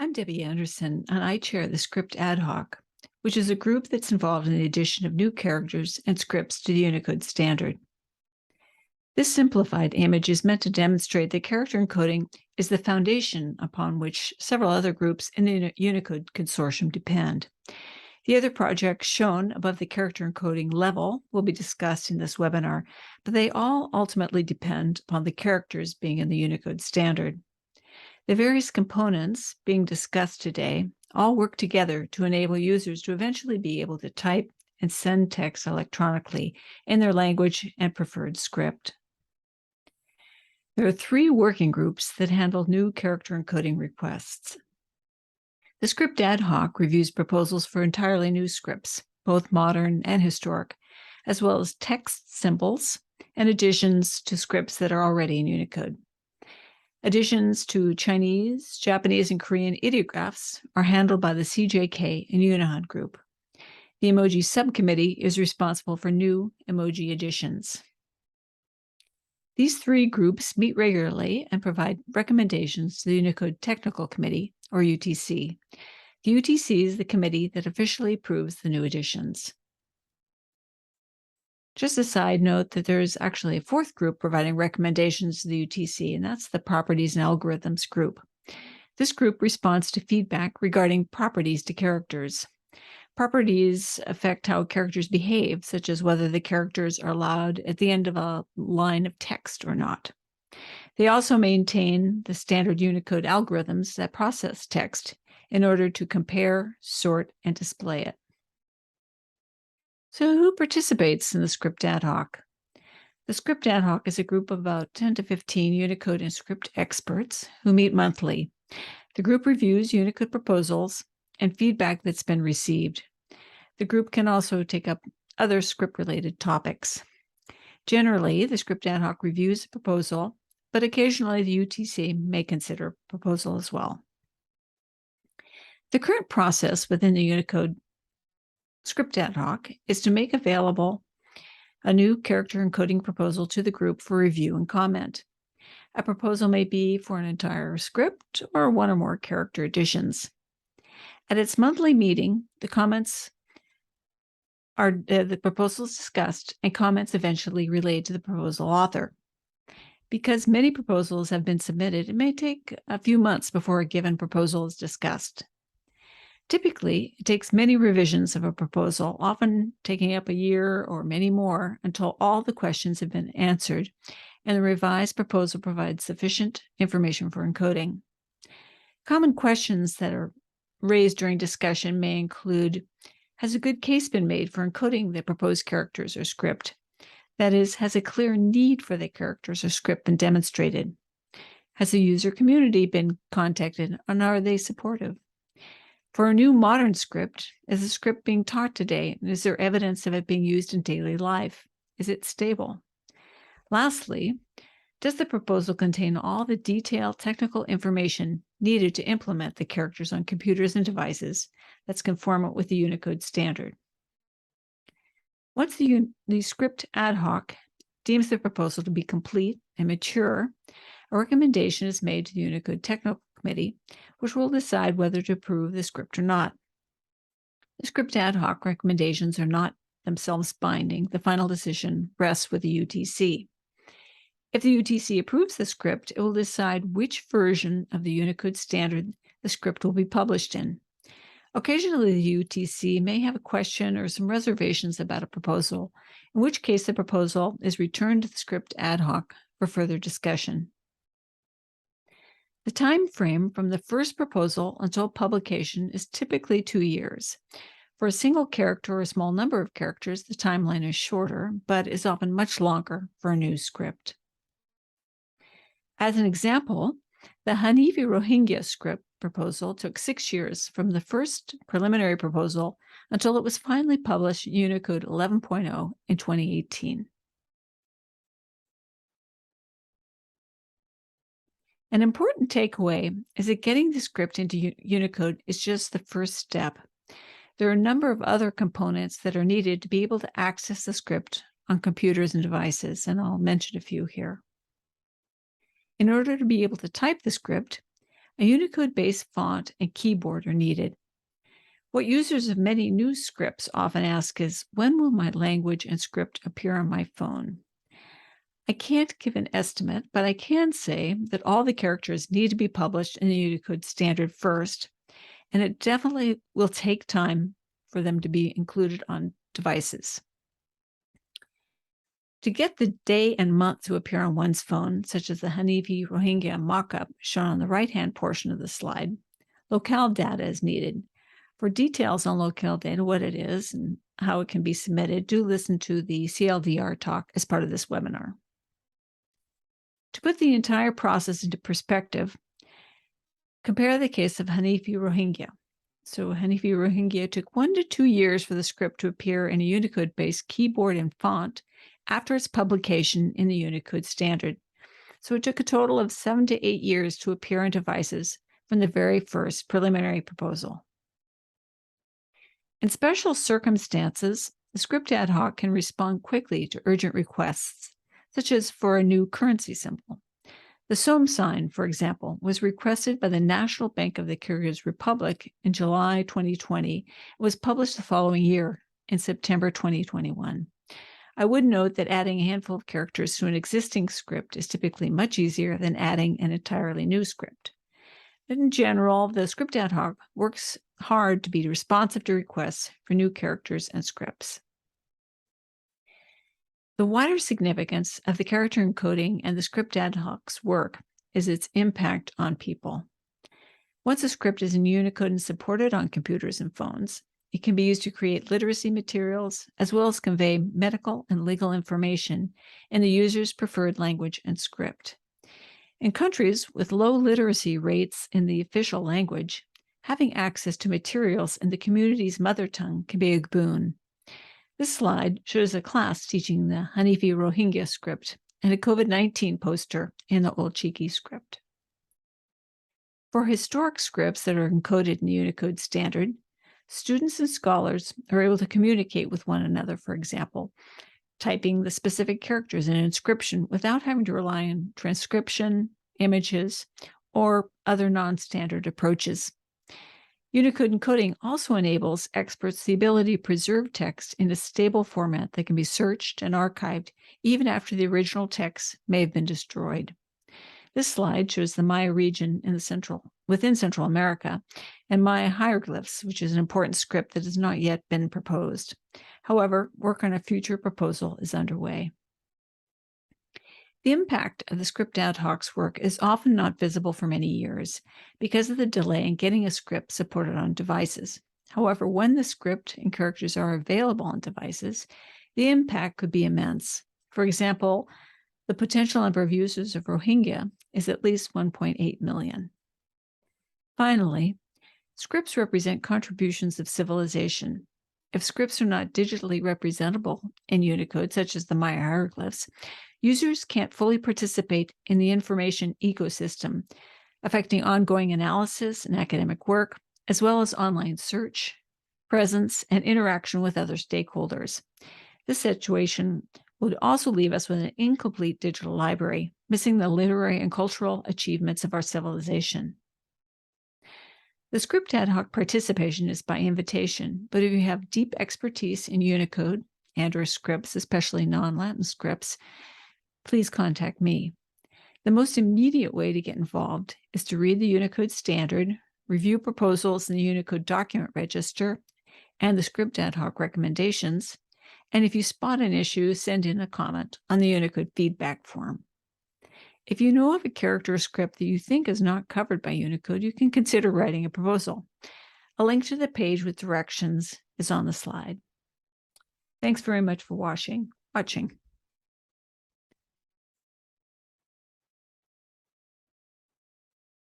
I'm Debbie Anderson, and I chair the Script Ad Hoc, which is a group that's involved in the addition of new characters and scripts to the Unicode standard. This simplified image is meant to demonstrate that character encoding is the foundation upon which several other groups in the Unicode consortium depend. The other projects shown above the character encoding level will be discussed in this webinar, but they all ultimately depend upon the characters being in the Unicode standard. The various components being discussed today all work together to enable users to eventually be able to type and send text electronically in their language and preferred script. There are three working groups that handle new character encoding requests. The Script Ad Hoc reviews proposals for entirely new scripts, both modern and historic, as well as text symbols and additions to scripts that are already in Unicode. Additions to Chinese, Japanese, and Korean ideographs are handled by the CJK and Unihod group. The emoji subcommittee is responsible for new emoji additions. These three groups meet regularly and provide recommendations to the Unicode Technical Committee, or UTC. The UTC is the committee that officially approves the new additions. Just a side note that there is actually a fourth group providing recommendations to the UTC, and that's the Properties and Algorithms group. This group responds to feedback regarding properties to characters. Properties affect how characters behave, such as whether the characters are allowed at the end of a line of text or not. They also maintain the standard Unicode algorithms that process text in order to compare, sort, and display it. So who participates in the Script Ad Hoc? The Script Ad Hoc is a group of about 10 to 15 Unicode and script experts who meet monthly. The group reviews Unicode proposals and feedback that's been received. The group can also take up other script-related topics. Generally, the Script Ad Hoc reviews a proposal, but occasionally the UTC may consider a proposal as well. The current process within the Unicode Script Ad Hoc is to make available a new character encoding proposal to the group for review and comment. A proposal may be for an entire script or one or more character additions. At its monthly meeting, the proposals discussed and comments eventually relayed to the proposal author. Because many proposals have been submitted, it may take a few months before a given proposal is discussed. Typically, it takes many revisions of a proposal, often taking up a year or many more, until all the questions have been answered and the revised proposal provides sufficient information for encoding. Common questions that are raised during discussion may include, has a good case been made for encoding the proposed characters or script? That is, has a clear need for the characters or script been demonstrated? Has the user community been contacted, and are they supportive? For a new modern script, is the script being taught today? And is there evidence of it being used in daily life? Is it stable? Lastly, does the proposal contain all the detailed technical information needed to implement the characters on computers and devices that's conformant with the Unicode standard? Once the Script Ad Hoc deems the proposal to be complete and mature, a recommendation is made to the Unicode Technical Committee, which will decide whether to approve the script or not. The Script Ad Hoc recommendations are not themselves binding. The final decision rests with the UTC. If the UTC approves the script, it will decide which version of the Unicode standard the script will be published in. Occasionally, the UTC may have a question or some reservations about a proposal, in which case the proposal is returned to the Script Ad Hoc for further discussion. The time frame from the first proposal until publication is typically 2 years. For a single character or a small number of characters, the timeline is shorter, but is often much longer for a new script. As an example, the Hanifi Rohingya script proposal took 6 years from the first preliminary proposal until it was finally published in Unicode 11.0 in 2018. An important takeaway is that getting the script into Unicode is just the first step. There are a number of other components that are needed to be able to access the script on computers and devices, and I'll mention a few here. In order to be able to type the script, A Unicode-based font and keyboard are needed. What users of many new scripts often ask is, when will my language and script appear on my phone? I can't give an estimate, but I can say that all the characters need to be published in the Unicode standard first, and it definitely will take time for them to be included on devices. To get the day and month to appear on one's phone, such as the Hanifi Rohingya mockup shown on the right-hand portion of the slide, locale data is needed. For details on locale data, what it is and how it can be submitted, do listen to the CLDR talk as part of this webinar. To put the entire process into perspective, compare the case of Hanifi Rohingya. So Hanifi Rohingya took 1 to 2 years for the script to appear in a Unicode-based keyboard and font after its publication in the Unicode standard. So it took a total of 7 to 8 years to appear on devices from the very first preliminary proposal. In special circumstances, the script ad hoc can respond quickly to urgent requests, such as for a new currency symbol. The Somme sign, for example, was requested by the National Bank of the Kyrgyz Republic in July 2020 and was published the following year in September 2021. I would note that adding a handful of characters to an existing script is typically much easier than adding an entirely new script. In general, the script ad hoc works hard to be responsive to requests for new characters and scripts. The wider significance of the character encoding and the script ad hoc's work is its impact on people. Once a script is in Unicode and supported on computers and phones, it can be used to create literacy materials as well as convey medical and legal information in the user's preferred language and script. In countries with low literacy rates in the official language, having access to materials in the community's mother tongue can be a boon. This slide shows a class teaching the Hanifi Rohingya script and a COVID-19 poster in the Old Cheeky script. For historic scripts that are encoded in the Unicode standard, students and scholars are able to communicate with one another, for example, typing the specific characters in an inscription without having to rely on transcription, images, or other non-standard approaches. Unicode encoding also enables experts the ability to preserve text in a stable format that can be searched and archived even after the original text may have been destroyed. This slide shows the Maya region within Central America and Maya hieroglyphs, which is an important script that has not yet been proposed. However, work on a future proposal is underway. The impact of the script ad hoc's work is often not visible for many years because of the delay in getting a script supported on devices. However, when the script and characters are available on devices, the impact could be immense. For example, the potential number of users of Rohingya is at least 1.8 million. Finally, scripts represent contributions of civilization. If scripts are not digitally representable in Unicode, such as the Maya hieroglyphs, users can't fully participate in the information ecosystem, affecting ongoing analysis and academic work, as well as online search, presence, and interaction with other stakeholders. This situation would also leave us with an incomplete digital library, missing the literary and cultural achievements of our civilization. The script ad hoc participation is by invitation, but if you have deep expertise in Unicode and/or scripts, especially non-Latin scripts, please contact me. The most immediate way to get involved is to read the Unicode standard, review proposals in the Unicode document register, and the script ad hoc recommendations, and if you spot an issue, send in a comment on the Unicode feedback form. If you know of a character or script that you think is not covered by Unicode, you can consider writing a proposal. A link to the page with directions is on the slide. Thanks very much for watching.